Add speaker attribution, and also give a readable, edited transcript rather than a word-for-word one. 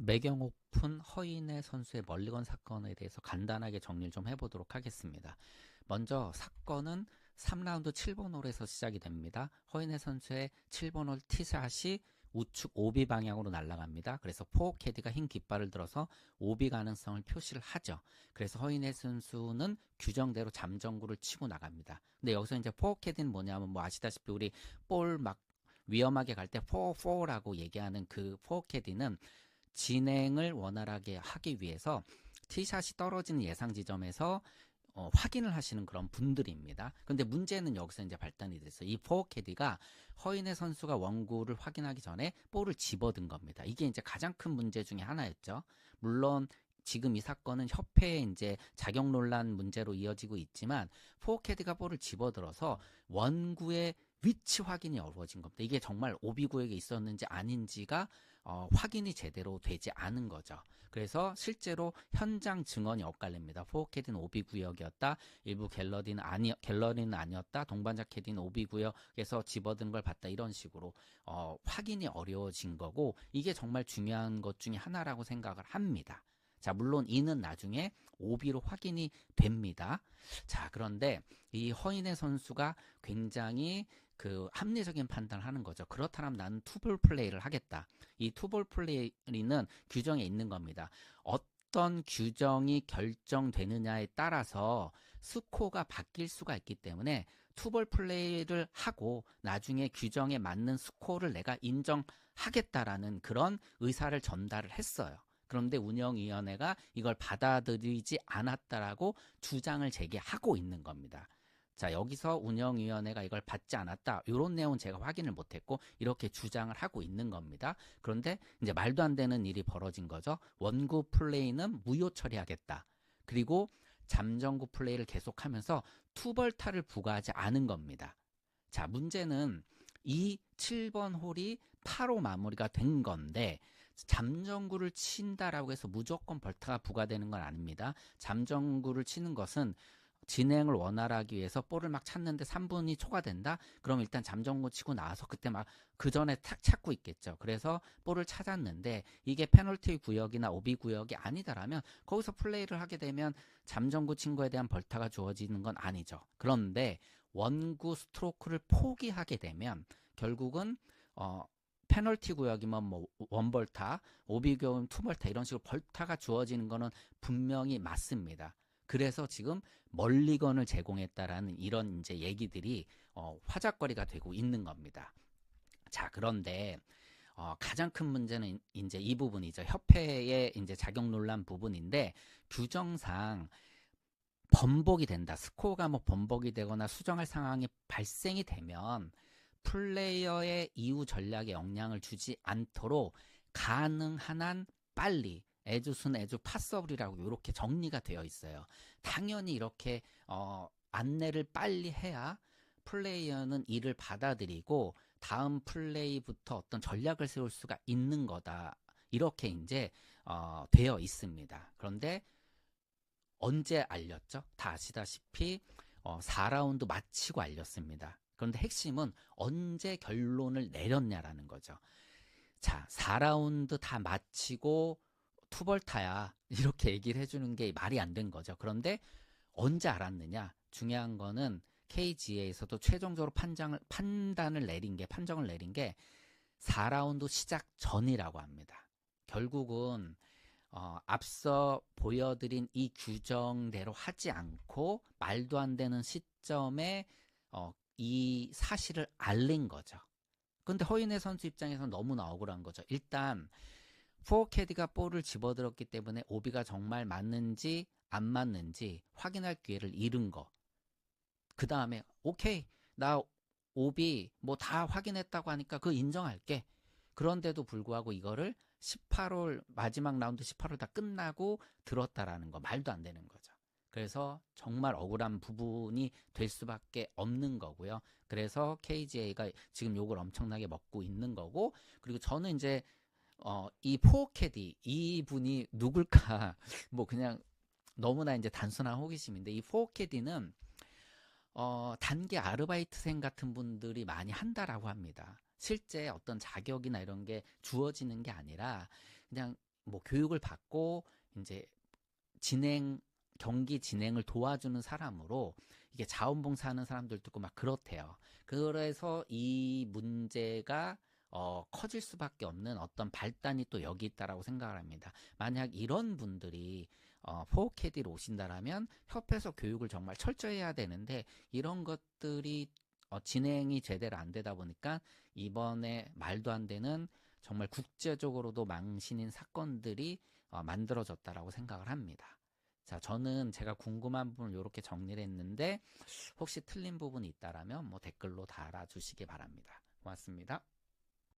Speaker 1: 매경 오픈 허인의 선수의 멀리건 사건에 대해서 간단하게 정리를 좀 해보도록 하겠습니다. 먼저 사건은 3라운드 7번 홀에서 시작이 됩니다. 허인의 선수의 7번 홀 티샷이 우측 오비 방향으로 날아갑니다. 그래서 포 캐디가 흰 깃발을 들어서 오비 가능성을 표시를 하죠. 그래서 허인의 선수는 규정대로 잠정구를 치고 나갑니다. 근데 여기서 이제 포 캐디는 뭐냐면 뭐 아시다시피 우리 볼 막 위험하게 갈 때 4-4라고 얘기하는 그 포 캐디는 진행을 원활하게 하기 위해서 티샷이 떨어지는 예상 지점에서 확인을 하시는 그런 분들입니다. 근데 문제는 여기서 이제 발단이 됐어요. 이 포어 캐디가 허인의 선수가 원구를 확인하기 전에 볼을 집어든 겁니다. 이게 이제 가장 큰 문제 중에 하나였죠. 물론 지금 이 사건은 협회의 이제 자격 논란 문제로 이어지고 있지만 포어 캐디가 볼을 집어들어서 원구의 위치 확인이 어려워진 겁니다. 이게 정말 오비 구역에 있었는지 아닌지가 확인이 제대로 되지 않은 거죠. 그래서 실제로 현장 증언이 엇갈립니다. 포어 캐디는 오비 구역이었다. 일부 갤러리는 아니었다. 동반자 캐디는 오비 구역에서 집어든 걸 봤다. 이런 식으로 확인이 어려워진 거고 이게 정말 중요한 것 중에 하나라고 생각을 합니다. 자, 물론 이는 나중에 오비로 확인이 됩니다. 자, 그런데 이 허인의 선수가 굉장히 그 합리적인 판단을 하는 거죠. 그렇다면 나는 투볼 플레이를 하겠다. 이 투볼 플레이는 규정에 있는 겁니다. 어떤 규정이 결정되느냐에 따라서 스코어가 바뀔 수가 있기 때문에 투볼 플레이를 하고 나중에 규정에 맞는 스코어를 내가 인정하겠다라는 그런 의사를 전달을 했어요. 그런데 운영위원회가 이걸 받아들이지 않았다라고 주장을 제기하고 있는 겁니다. 자, 여기서 운영위원회가 이걸 받지 않았다. 이런 내용은 제가 확인을 못했고 이렇게 주장을 하고 있는 겁니다. 그런데 이제 말도 안 되는 일이 벌어진 거죠. 원구 플레이는 무효 처리하겠다. 그리고 잠정구 플레이를 계속하면서 투벌타를 부과하지 않은 겁니다. 자, 문제는 이 7번 홀이 8호 마무리가 된 건데 잠정구를 친다라고 해서 무조건 벌타가 부과되는 건 아닙니다. 잠정구를 치는 것은 진행을 원활하기 위해서 볼을 막 찾는데 3분이 초과된다? 그럼 일단 잠정구 치고 나와서 그때 막 그 전에 탁 찾고 있겠죠. 그래서 볼을 찾았는데 이게 페널티 구역이나 오비 구역이 아니다라면 거기서 플레이를 하게 되면 잠정구 친 거에 대한 벌타가 주어지는 건 아니죠. 그런데 원구 스트로크를 포기하게 되면 결국은 페널티 구역이면 뭐 원벌타, 오비 구역이면 투벌타 이런 식으로 벌타가 주어지는 거는 분명히 맞습니다. 그래서 지금 멀리건을 제공했다라는 이런 이제 얘기들이 화작거리가 되고 있는 겁니다. 자, 그런데 가장 큰 문제는 이제 이 부분이죠. 협회의 이제 자격 논란 부분인데 규정상 번복이 된다. 스코어가 뭐 번복이 되거나 수정할 상황이 발생이 되면 플레이어의 이후 전략에 영향을 주지 않도록 가능한 한 빨리 에즈순 에즈 파서블이라고 이렇게 정리가 되어 있어요. 당연히 이렇게 안내를 빨리 해야 플레이어는 이를 받아들이고 다음 플레이부터 어떤 전략을 세울 수가 있는 거다. 이렇게 이제 되어 있습니다. 그런데 언제 알렸죠? 다 아시다시피 4라운드 마치고 알렸습니다. 그런데 핵심은 언제 결론을 내렸냐라는 거죠. 자, 4라운드 다 마치고 투벌타야 이렇게 얘기를 해주는 게 말이 안 된 거죠. 그런데 언제 알았느냐? 중요한 거는 KGA에서도 최종적으로 판정을 내린 게 4라운드 시작 전이라고 합니다. 결국은 앞서 보여드린 이 규정대로 하지 않고 말도 안 되는 시점에 이 사실을 알린 거죠. 근데 허인의 선수 입장에서는 너무나 억울한 거죠. 일단 포어캐디가 볼을 집어들었기 때문에 오비가 정말 맞는지 안 맞는지 확인할 기회를 잃은 거. 그 다음에 오케이 나 오비 뭐 다 확인했다고 하니까 그거 인정할게. 그런데도 불구하고 이거를 18홀 마지막 라운드 18홀 다 끝나고 들었다라는 거 말도 안 되는 거죠. 그래서 정말 억울한 부분이 될 수밖에 없는 거고요. 그래서 KGA가 지금 욕을 엄청나게 먹고 있는 거고, 그리고 저는 이제 이 포캐디 이분이 누굴까 뭐 그냥 너무나 이제 단순한 호기심인데 이 포캐디는 단기 아르바이트생 같은 분들이 많이 한다라고 합니다. 실제 어떤 자격이나 이런 게 주어지는 게 아니라 그냥 뭐 교육을 받고 이제 경기 진행을 도와주는 사람으로 이게 자원봉사하는 사람들도 있고 막 그렇대요. 그래서 이 문제가 커질 수밖에 없는 어떤 발단이 또 여기 있다라고 생각을 합니다. 만약 이런 분들이 포캐디로 오신다라면 협회에서 교육을 정말 철저히 해야 되는데 이런 것들이 진행이 제대로 안 되다 보니까 이번에 말도 안 되는 정말 국제적으로도 망신인 사건들이 만들어졌다라고 생각을 합니다. 자, 저는 제가 궁금한 부분을 이렇게 정리를 했는데 혹시 틀린 부분이 있다라면 뭐 댓글로 달아주시기 바랍니다. 고맙습니다.